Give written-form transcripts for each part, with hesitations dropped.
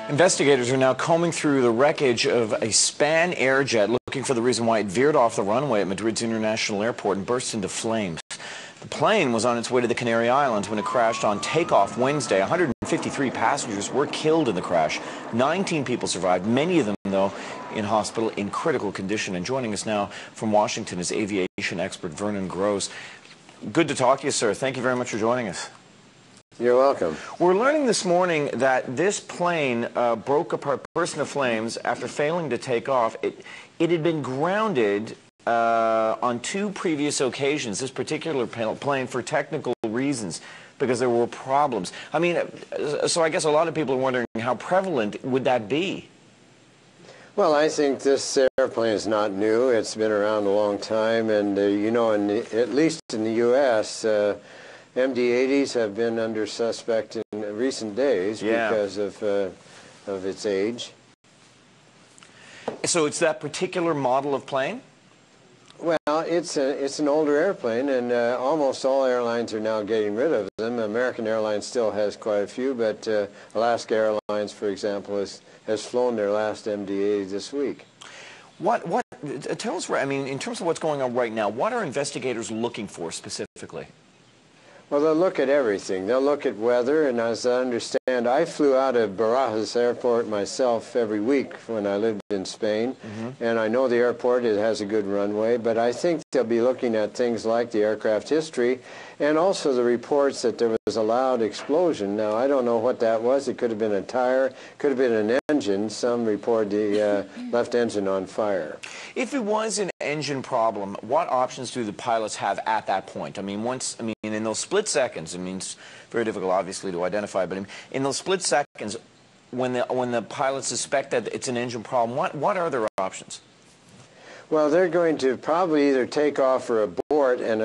Investigators are now combing through the wreckage of a Spanair jet looking for the reason why it veered off the runway at Madrid's International Airport and burst into flames. The plane was on its way to the Canary Islands when it crashed on takeoff Wednesday. 153 passengers were killed in the crash. 19 people survived, many of them, though, in hospital in critical condition. And joining us now from Washington is aviation expert Vernon Grose. Good to talk to you, sir. Thank you very much for joining us. You're welcome. We're learning this morning that this plane broke apart, burst into flames after failing to take off. It had been grounded on 2 previous occasions, this particular plane, for technical reasons, because there were problems. I mean, so I guess a lot of people are wondering how prevalent would that be? Well, I think this airplane is not new. It's been around a long time, and you know, at least in the U.S., MD-80s have been under suspect in recent days because of its age. So it's that particular model of plane? Well, it's an older airplane, and almost all airlines are now getting rid of them. American Airlines still has quite a few, but Alaska Airlines, for example, has flown their last MD-80 this week. Tell us, I mean, in terms of what's going on right now, what are investigators looking for specifically? Well, they'll look at everything. They'll look at weather, and as I understand, I flew out of Barajas Airport myself every week when I lived in Spain, and I know the airport, it has a good runway, but I think they'll be looking at things like the aircraft history and also the reports that there was a loud explosion. Now, I don't know what that was. It could have been a tire, could have been an engine. Some report the left engine on fire. If it was an engine problem, what options do the pilots have at that point? I mean, in those split seconds, I mean, it's very difficult, obviously, to identify, but in those split seconds, when the pilots suspect that it's an engine problem, what are their options? Well, they're going to probably either take off or abort, and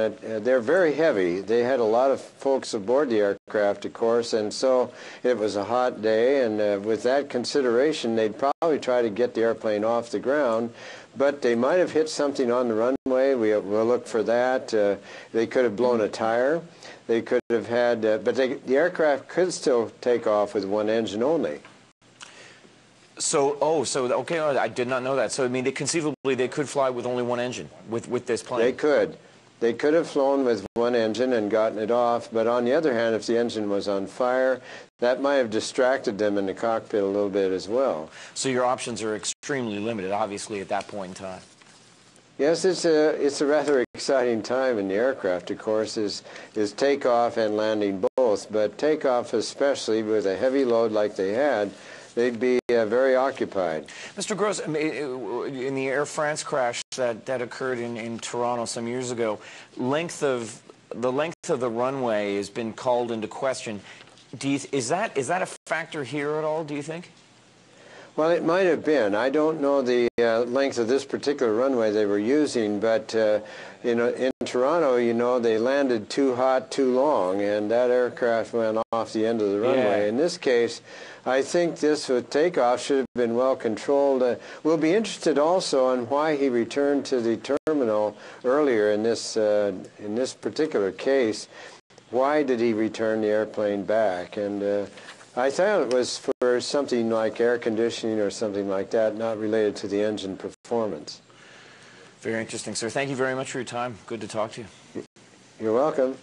they're very heavy. They had a lot of folks aboard the aircraft, of course, and so it was a hot day, and with that consideration, they'd probably try to get the airplane off the ground, but they might have hit something on the runway. We'll look for that. They could have blown a tire. They could have had, but the aircraft could still take off with one engine only. So, okay, I did not know that. So, I mean, conceivably, they could fly with only one engine with this plane. They could. They could have flown with one engine and gotten it off, but on the other hand, if the engine was on fire, that might have distracted them in the cockpit a little bit as well. So your options are extremely limited, obviously, at that point in time. Yes, it's a rather exciting time in the aircraft, of course, is takeoff and landing both, but takeoff especially with a heavy load like they had, they'd be very occupied. Mr. Grose, in the Air France crash that occurred in Toronto some years ago, the length of the runway has been called into question. Is that a factor here at all, do you think? Well, it might have been. I don't know the length of this particular runway they were using, but in Toronto, you know, they landed too hot, too long, and that aircraft went off the end of the runway. Yeah. In this case, I think this with takeoff should have been well controlled. We'll be interested also in why he returned to the terminal earlier in this particular case. Why did he return the airplane back? And I thought it was for something like air conditioning or something like that, not related to the engine performance. Very interesting, sir. Thank you very much for your time. Good to talk to you. You're welcome.